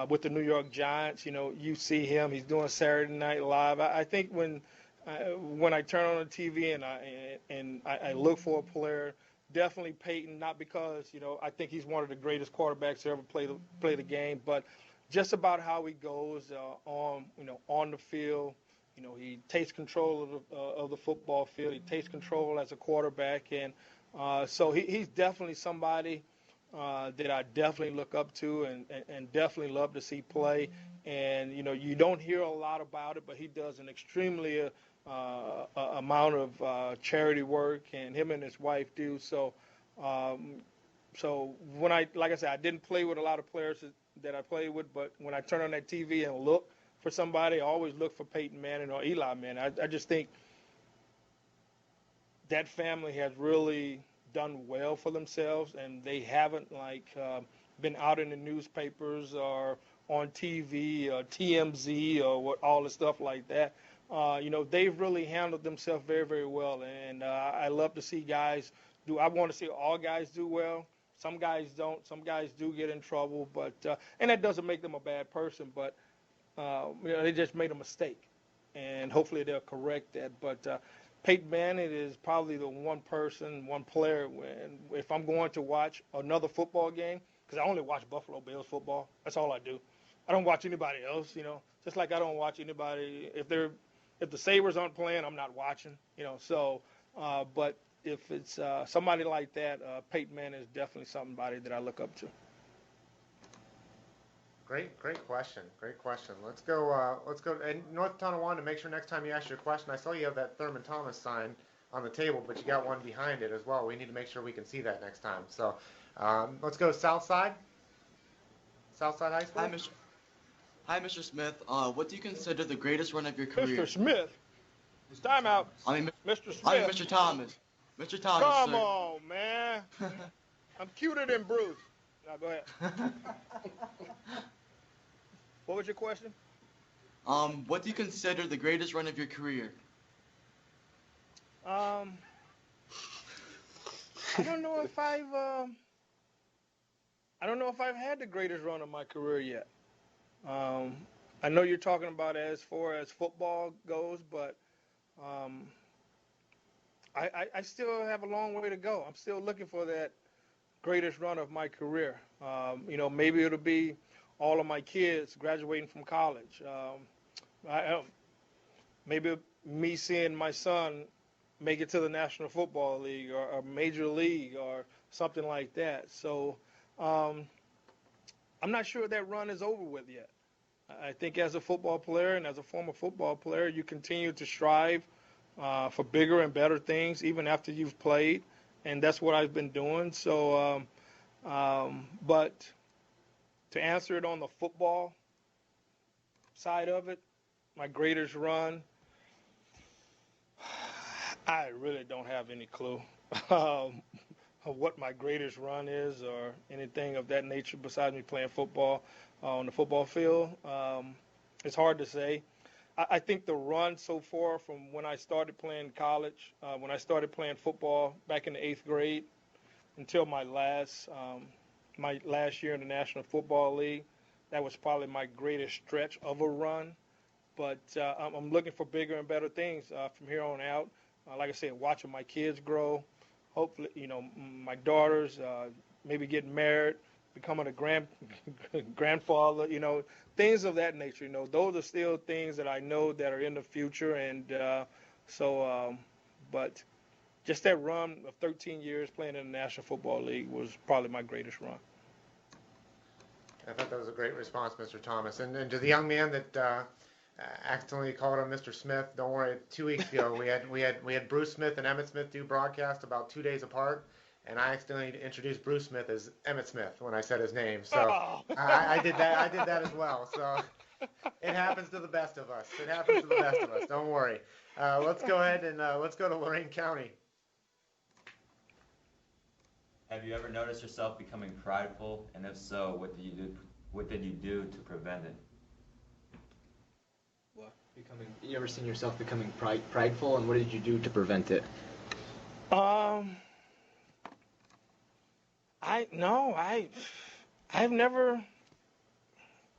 with the New York Giants, you see him. He's doing Saturday Night Live. I think when I turn on the TV and I look for a player, definitely Peyton, not because, I think he's one of the greatest quarterbacks to ever play the game, but just about how he goes on the field. He takes control of the football field. He takes control as a quarterback, and so he's definitely somebody that I definitely look up to and definitely love to see play. And you don't hear a lot about it, but he does an extremely amount of charity work, and him and his wife do. So when like I said, I didn't play with a lot of players that I played with, but when I turn on that TV and look for somebody, I always look for Peyton Manning or Eli Manning. I just think that family has really done well for themselves, and they haven't been out in the newspapers or on TV, TMZ, or what all the stuff like that. They've really handled themselves very, very well, and I love to see guys do. I want to see all guys do well. Some guys don't. Some guys do get in trouble, but and that doesn't make them a bad person. But they just made a mistake, and hopefully they'll correct that. But Peyton Manning is probably the one player. If I'm going to watch another football game, because I only watch Buffalo Bills football. That's all I do. I don't watch anybody else. Just like I don't watch anybody if the Sabres aren't playing, I'm not watching. So, but if it's somebody like that, Peyton Manning is definitely somebody that I look up to.
Great question. Let's go. And North Tonawanda, make sure next time you ask your question, I saw you have that Thurman Thomas sign on the table, but you got one behind it as well. We need to make sure we can see that next time. So let's go Southside High School.
Hi, Mr. Smith. What do you consider the greatest run of your career?
Mr. Smith. Time out. Mr. Smith.
I mean, Mr. Thomas. Mr. Thomas,
Come
sir.
on, man. I'm cuter than Bruce. Now, go ahead. What was your question?
What do you consider the greatest run of your career?
I don't know if I've had the greatest run of my career yet. I know you're talking about as far as football goes, but I still have a long way to go. I'm still looking for that greatest run of my career. Maybe it'll be all of my kids graduating from college. Maybe me seeing my son make it to the National Football League or Major League or something like that. So I'm not sure that run is over with yet. I think as a football player and as a former football player, you continue to strive for bigger and better things even after you've played, and that's what I've been doing. So, but to answer it on the football side of it, my greatest run, I really don't have any clue of what my greatest run is or anything of that nature besides me playing football on the football field. It's hard to say. I think the run so far from when I started playing college, when I started playing football back in the 8th grade until my last year in the National Football League, that was probably my greatest stretch of a run. But I'm looking for bigger and better things from here on out. Like I said, watching my kids grow, hopefully, my daughters maybe getting married, becoming a grandfather, things of that nature. Those are still things that I know that are in the future. And but just that run of 13 years playing in the National Football League was probably my greatest run.
I thought that was a great response, Mr. Thomas. And to the young man that accidentally called him Mr. Smith, don't worry. 2 weeks ago, we had Bruce Smith and Emmett Smith do broadcast about 2 days apart, and I accidentally introduced Bruce Smith as Emmett Smith when I said his name. So I did that. I did that as well. So it happens to the best of us. Don't worry. Let's go ahead and let's go to Lorain County.
Have you ever noticed yourself becoming prideful, and if so, what did you do to prevent it?
You ever seen yourself becoming prideful, and what did you do to prevent it?
I've never,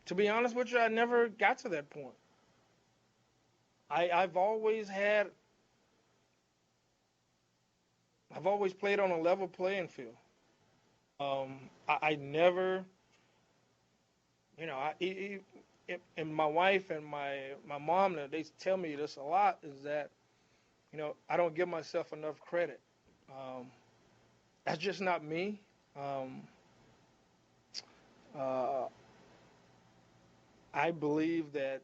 to be honest with you, I never got to that point. I've always played on a level playing field. I never, and my wife and my mom, they tell me this a lot, is that, I don't give myself enough credit. That's just not me. I believe that,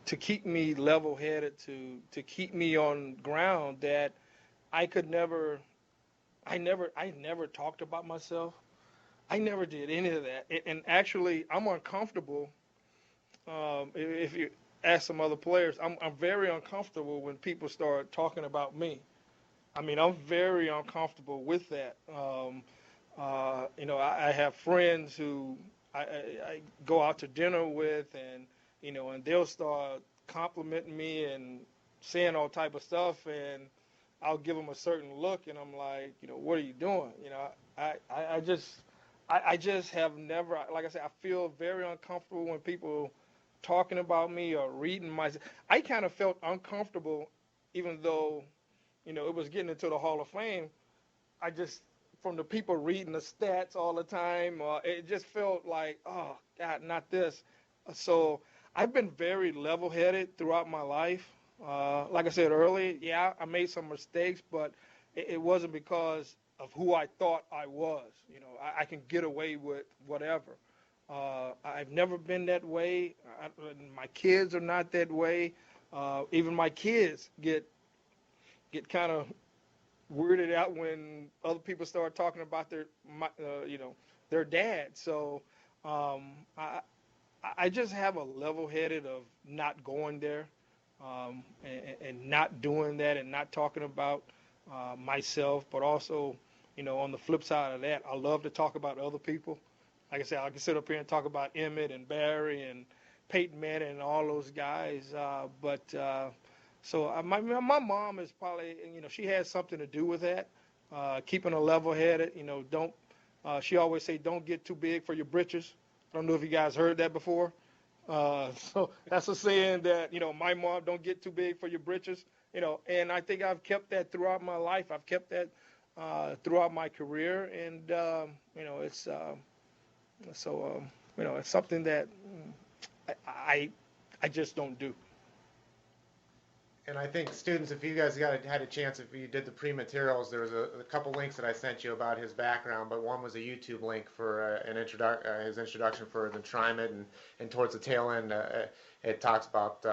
to keep me level-headed, to keep me on ground, that I never talked about myself. I never did any of that. And actually, I'm uncomfortable. If you ask some other players, I'm very uncomfortable when people start talking about me. I mean, I'm very uncomfortable with that. I have friends who I go out to dinner with, and and they'll start complimenting me and saying all type of stuff, and I'll give them a certain look, and I'm like, what are you doing? I just have never, like I said, I feel very uncomfortable when people talking about me or reading my. I kind of felt uncomfortable, even though, it was getting into the Hall of Fame. I just, from the people reading the stats all the time, it just felt like, oh God, not this. So I've been very level-headed throughout my life. Like I said earlier, yeah, I made some mistakes, but it wasn't because of who I thought I was. I can get away with whatever. I've never been that way. My kids are not that way. Even my kids get kind of weirded out when other people start talking about their dad. So I just have a level-headed of not going there, and not doing that, and not talking about myself. But also, on the flip side of that, I love to talk about other people. Like I said, I can sit up here and talk about Emmett and Barry and Peyton Manning and all those guys. So my mom is probably, she has something to do with that, keeping her level-headed. Don't. She always say, don't get too big for your britches. I don't know if you guys heard that before. So that's a saying that, my mom, don't get too big for your britches. And I think I've kept that throughout my life. I've kept that throughout my career, and it's it's something that I just don't do.
And I think students, if you guys had a chance, if you did the pre-materials, there was a couple links that I sent you about his background, but one was a YouTube link for his introduction for the TriMet, and towards the tail end, it talks about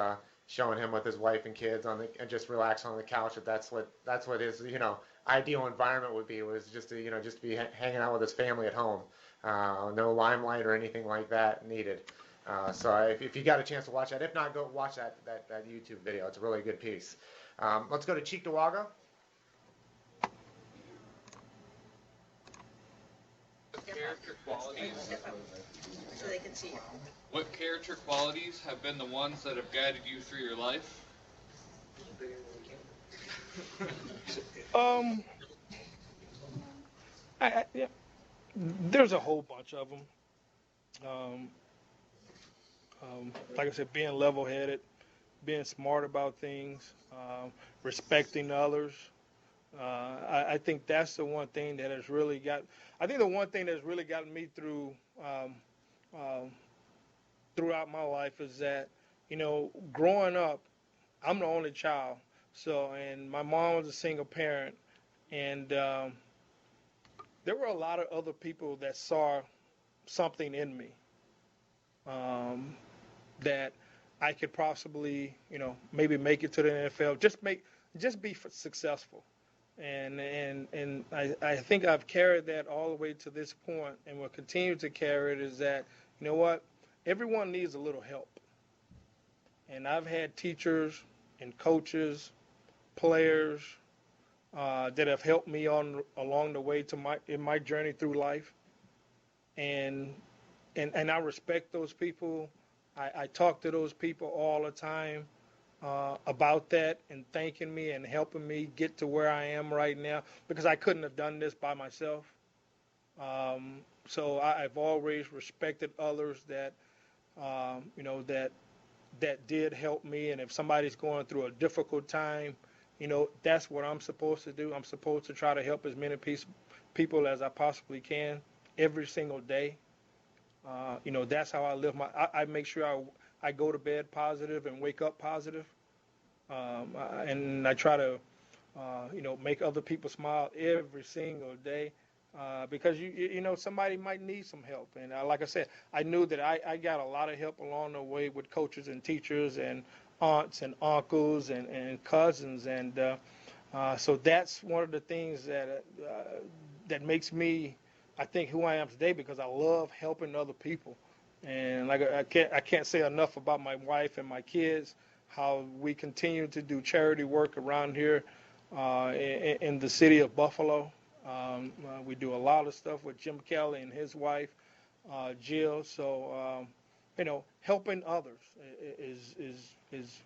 showing him with his wife and kids and just relax on the couch. That's what his ideal environment would be, was just to just be hanging out with his family at home, no limelight or anything like that needed. So if you got a chance to watch that, if not, go watch that YouTube video. It's a really good piece. Let's go to Cheektowaga.
Character qualities.
So they can see you.
What character qualities have been the ones that have guided you through your life?
Yeah, there's a whole bunch of them. Like I said, being level-headed, being smart about things, respecting others. I think that's the one thing that has really the one thing that's really gotten me through throughout my life is that, growing up, I'm the only child. And my mom was a single parent, and there were a lot of other people that saw something in me. That I could possibly, maybe make it to the NFL, just be successful, and I think I've carried that all the way to this point, and will continue to carry it. Is that, what, everyone needs a little help, and I've had teachers and coaches, players that have helped me along the way in my journey through life, and I respect those people. I talk to those people all the time about that, and thanking me and helping me get to where I am right now, because I couldn't have done this by myself. So I've always respected others that, that did help me. And if somebody's going through a difficult time, that's what I'm supposed to do. I'm supposed to try to help as many people as I possibly can every single day. That's how I live I make sure I go to bed positive and wake up positive. And I try to, make other people smile every single day, because somebody might need some help. And like I said, I knew that I got a lot of help along the way with coaches and teachers and aunts and uncles and cousins. And so that's one of the things that makes me, I think, who I am today, because I love helping other people. And like I can't say enough about my wife and my kids, how we continue to do charity work around here in the city of Buffalo. We do a lot of stuff with Jim Kelly and his wife, Jill. So, helping others is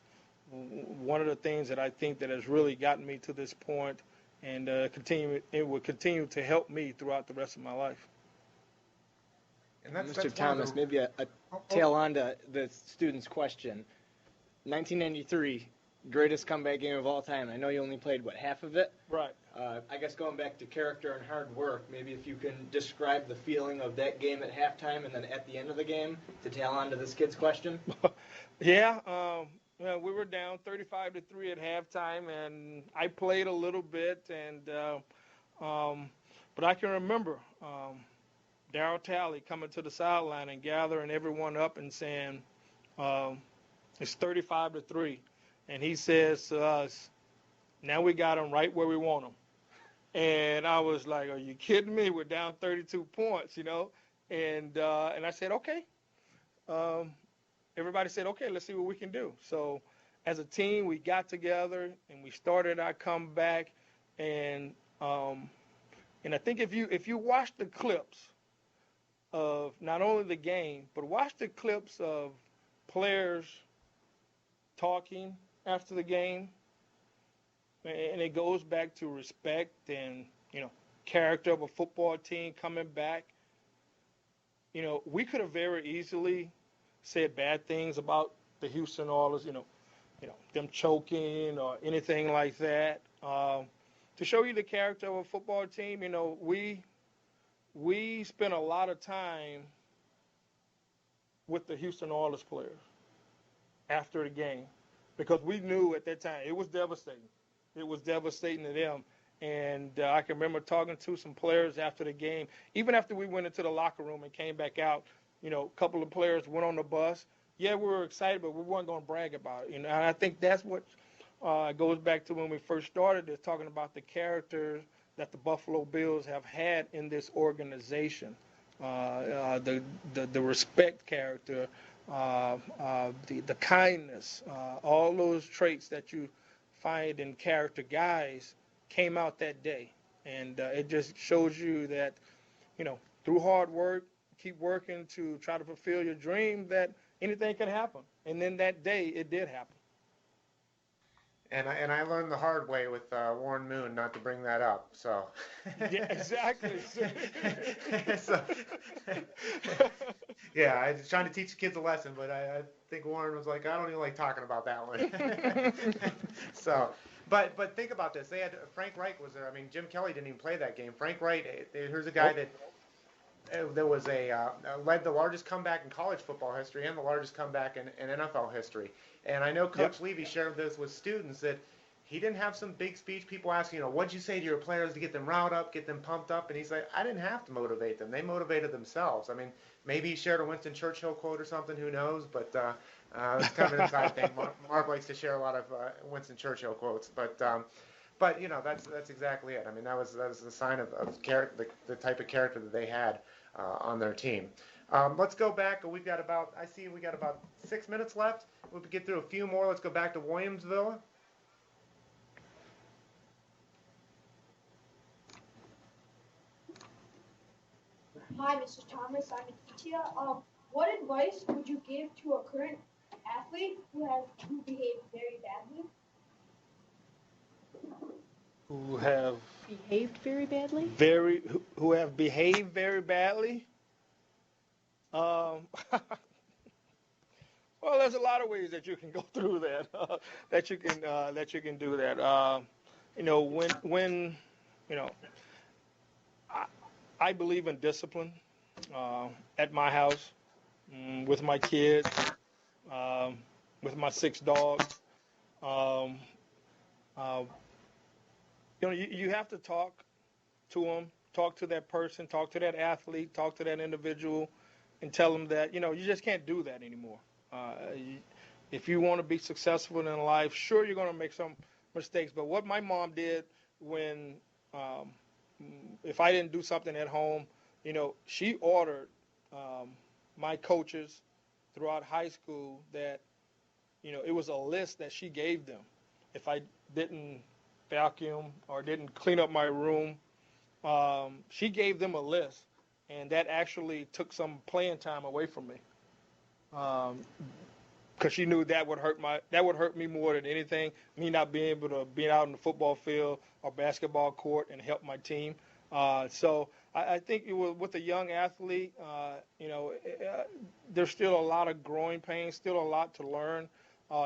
one of the things that I think that has really gotten me to this point, and it will continue to help me throughout the rest of my life.
And
Mr. Thomas, maybe a tail on to the student's question. 1993, greatest comeback game of all time. I know you only played, half of it?
Right.
I guess going back to character and hard work, maybe if you can describe the feeling of that game at halftime and then at the end of the game to tail on to this kid's question.
Yeah, we were down 35-3 at halftime, and I played a little bit, but I can remember Darryl Talley coming to the sideline and gathering everyone up and saying, it's 35-3. And he says to us, now we got them right where we want them. And I was like, are you kidding me? We're down 32 points, And I said, okay. Everybody said, okay, let's see what we can do. So as a team, we got together and we started our comeback. And I think if you watch the clips of not only the game, but watch the clips of players talking after the game, and it goes back to respect and, character of a football team coming back. We could have very easily said bad things about the Houston Oilers, them choking or anything like that. To show you the character of a football team, we spent a lot of time with the Houston Oilers players after the game because we knew at that time it was devastating. It was devastating to them. And I can remember talking to some players after the game, even after we went into the locker room and came back out, a couple of players went on the bus. Yeah, we were excited, but we weren't going to brag about it. And I think that's what goes back to when we first started this, talking about the characters that the Buffalo Bills have had in this organization. The respect character, the kindness, all those traits that you find in character guys came out that day. And it just shows you that, through hard work, keep working to try to fulfill your dream, that anything can happen. And then that day, it did happen.
And I learned the hard way with Warren Moon not to bring that up. So
yeah, exactly.
Yeah, I was trying to teach the kids a lesson, but I think Warren was like, I don't even like talking about that one. So, but think about this. They had Frank Reich was there. I mean, Jim Kelly didn't even play that game. Frank Reich, here's a guy that was led the largest comeback in college football history and the largest comeback in NFL history. And I know Coach Levy shared this with students that he didn't have some big speech. People asking, what'd you say to your players to get them riled up, get them pumped up? And he's like, I didn't have to motivate them. They motivated themselves. I mean, maybe he shared a Winston Churchill quote or something. Who knows? But it's kind of an inside thing. Mark likes to share a lot of Winston Churchill quotes. But that's exactly it. I mean, that was the sign of the type of character that they had on their team. Let's go back. We got about 6 minutes left. We'll get through a few more. Let's go back to Williamsville.
Hi, Mr. Thomas. I'm Aditya. What advice would you give to a current athlete who behaved very badly?
Who have
behaved very badly?
Who have behaved very badly? Well, there's a lot of ways that you can go through that. that you can do that. I believe in discipline at my house, with my kids, with my 6 dogs. You have to talk to them, talk to that person, talk to that athlete, talk to that individual, and tell them that, you just can't do that anymore. If you want to be successful in life, sure, you're going to make some mistakes. But what my mom did when, if I didn't do something at home, she ordered my coaches throughout high school that, it was a list that she gave them. If I didn't vacuum or didn't clean up my room, she gave them a list, and that actually took some playing time away from me. Because she knew that would hurt me more than anything. Me not being able to be out in the football field or basketball court and help my team. So I think with a young athlete, there's still a lot of growing pains, still a lot to learn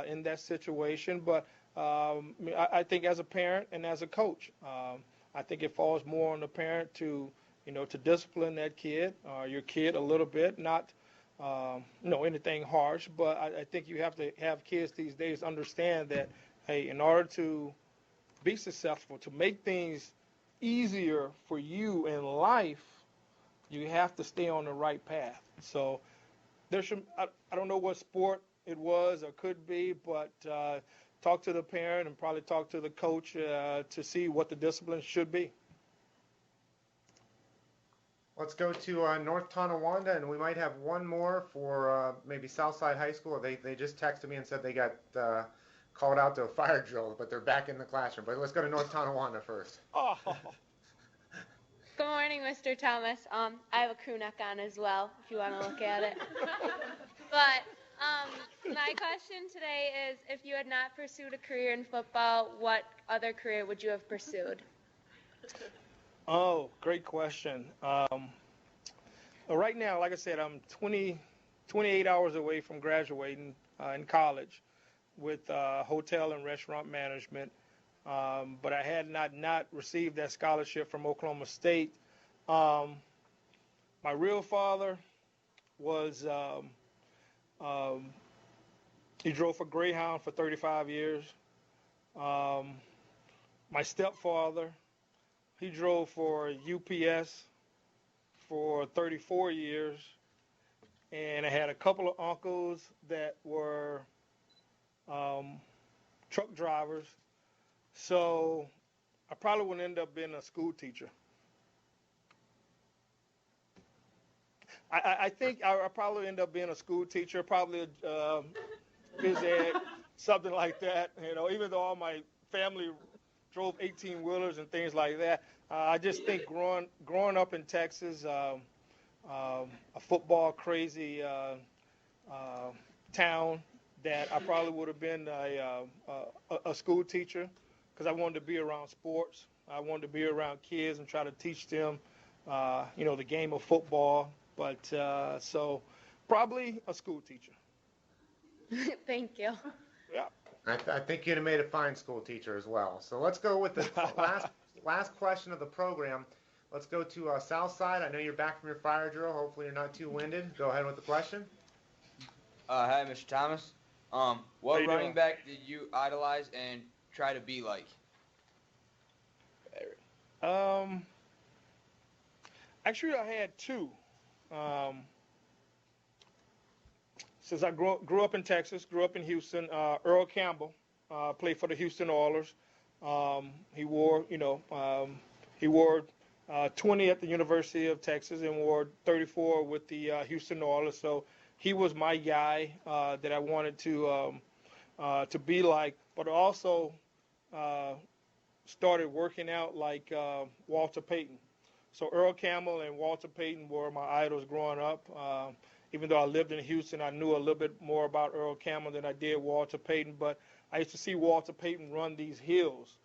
in that situation. But I think as a parent and as a coach, I think it falls more on the parent to discipline that kid or your kid a little bit, not anything harsh, but I think you have to have kids these days understand that, hey, in order to be successful, to make things easier for you in life, you have to stay on the right path. So I don't know what sport it was or could be, but talk to the parent and probably talk to the coach to see what the discipline should be.
Let's go to North Tonawanda, and we might have one more for maybe Southside High School. They just texted me and said they got called out to a fire drill, but they're back in the classroom. But let's go to North Tonawanda first.
Oh.
Good morning, Mr. Thomas. I have a crew neck on as well, if you want to look at it. But my question today is, if you had not pursued a career in football, what other career would you have pursued?
Oh, great question. Right now, like I said, I'm 28 hours away from graduating in college with hotel and restaurant management. But I had not received that scholarship from Oklahoma State. My real father was, he drove for Greyhound for 35 years. My stepfather, he drove for UPS for 34 years. And I had a couple of uncles that were truck drivers. So I probably would end up being a school teacher. I think I probably end up being a school teacher, probably a phys ed, something like that. Even though all my family drove 18-wheelers and things like that, I just think growing up in Texas, a football crazy town, that I probably would have been a school teacher. Because I wanted to be around sports. I wanted to be around kids and try to teach them, the game of football. But so probably a school teacher.
Thank you.
Yeah.
I think you'd have made a fine school teacher as well. So let's go with the last question of the program. Let's go to Southside. I know you're back from your fire drill. Hopefully you're not too winded. Go ahead with the question.
Hi, Mr. Thomas. What running back did you idolize and try to be like?
Actually, I had two. Since I grew up in Texas, grew up in Houston, Earl Campbell played for the Houston Oilers. He wore 20 at the University of Texas and wore 34 with the Houston Oilers. So he was my guy that I wanted to be like, but also started working out like Walter Payton. So Earl Campbell and Walter Payton were my idols growing up. Even though I lived in Houston, I knew a little bit more about Earl Campbell than I did Walter Payton. But I used to see Walter Payton run these hills.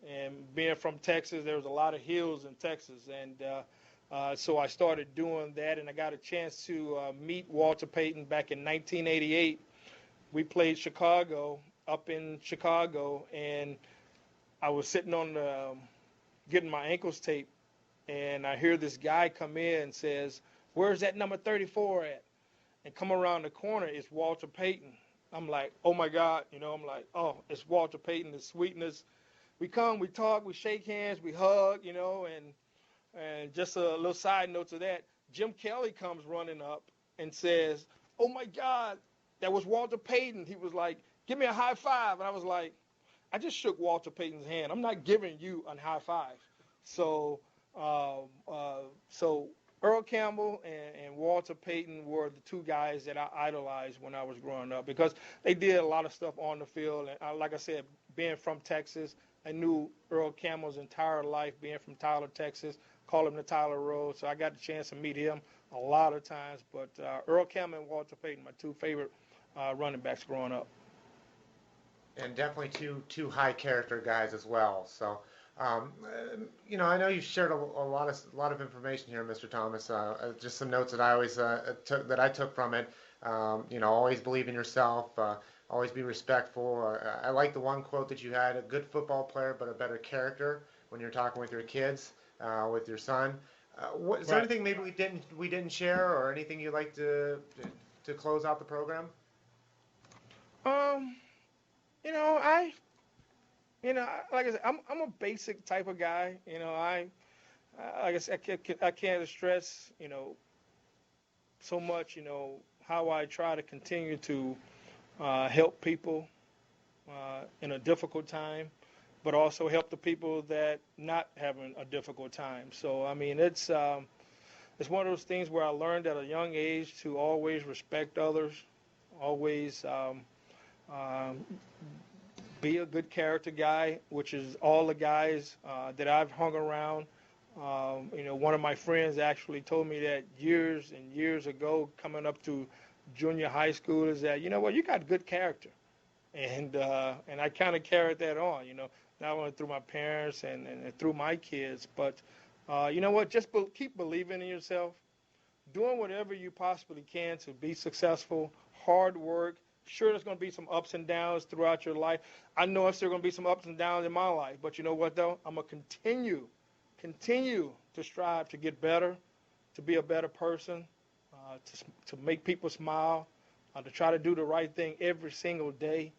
And being from Texas, there was a lot of hills in Texas. And so I started doing that, and I got a chance to meet Walter Payton back in 1988. We played Chicago, up in Chicago, and I was sitting on getting my ankles taped, and I hear this guy come in and says, "Where's that number 34 at?" And come around the corner, it's Walter Payton. I'm like, oh my God, I'm like, oh, it's Walter Payton, the sweetness. We come, we talk, we shake hands, we hug, and just a little side note to that, Jim Kelly comes running up and says, "Oh my God, that was Walter Payton." He was like, "Give me a high five." And I was like, I just shook Walter Payton's hand. I'm not giving you a high five. So Earl Campbell and Walter Payton were the two guys that I idolized when I was growing up because they did a lot of stuff on the field. And like I said, being from Texas, I knew Earl Campbell's entire life, being from Tyler, Texas, call him the Tyler Rose. So I got the chance to meet him a lot of times. But Earl Campbell and Walter Payton, my two favorite running backs growing up.
And definitely two high character guys as well. So, you know, I know you've shared a lot of information here, Mr. Thomas. Just some notes that I always took from it. You know, always believe in yourself. Always be respectful. I like the one quote that you had: "A good football player, but a better character." When you're talking with your kids, with your son. Is there anything maybe we didn't share, or anything you'd like to close out the program?
You know, like I said, I'm a basic type of guy. You know, like I said, I can't stress, you know, so much, you know, how I try to continue to help people in a difficult time, but also help the people that not having a difficult time. So, I mean, it's one of those things where I learned at a young age to always respect others, always be a good character guy, which is all the guys that I've hung around. You know, one of my friends actually told me that years and years ago, coming up to junior high school, is that, you know what, you got good character. And I kind of carried that on, you know, not only through my parents and through my kids, but you know what, just keep believing in yourself, doing whatever you possibly can to be successful, hard work. Sure, there's going to be some ups and downs throughout your life. I know there's going to be some ups and downs in my life, but you know what, though? I'm going to continue to strive to get better, to be a better person, to make people smile, to try to do the right thing every single day.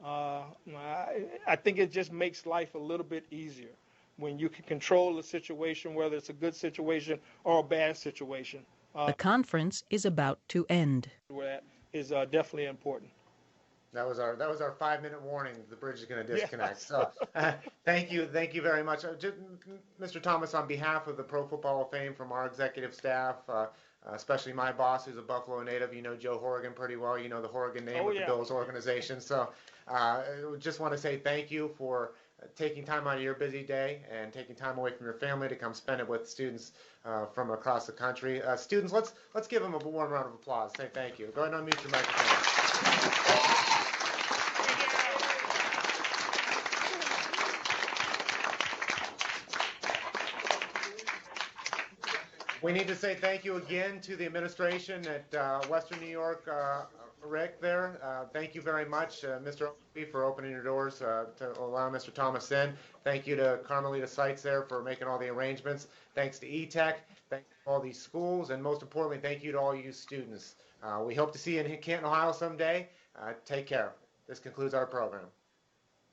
I think it just makes life a little bit easier when you can control the situation, whether it's a good situation or a bad situation.
The conference is about to end.
That is definitely important.
That was our 5-minute warning. The bridge is going to disconnect.
Yeah.
So, thank you very much, Mr. Thomas. On behalf of the Pro Football Hall of Fame, from our executive staff, especially my boss, who's a Buffalo native. You know Joe Horrigan pretty well. You know the Horrigan name with the Bills organization. So, just want to say thank you for taking time out of your busy day and taking time away from your family to come spend it with students from across the country. Students, let's give them a warm round of applause. Say thank you. Go ahead and unmute your microphone. We need to say thank you again to the administration at Western New York, Rick there. Thank you very much, Mr. Oakley, for opening your doors to allow Mr. Thomas in. Thank you to Carmelita Sites there for making all the arrangements. Thanks to E-Tech. Thanks to all these schools. And most importantly, thank you to all you students. We hope to see you in Canton, Ohio someday. Take care. This concludes our program.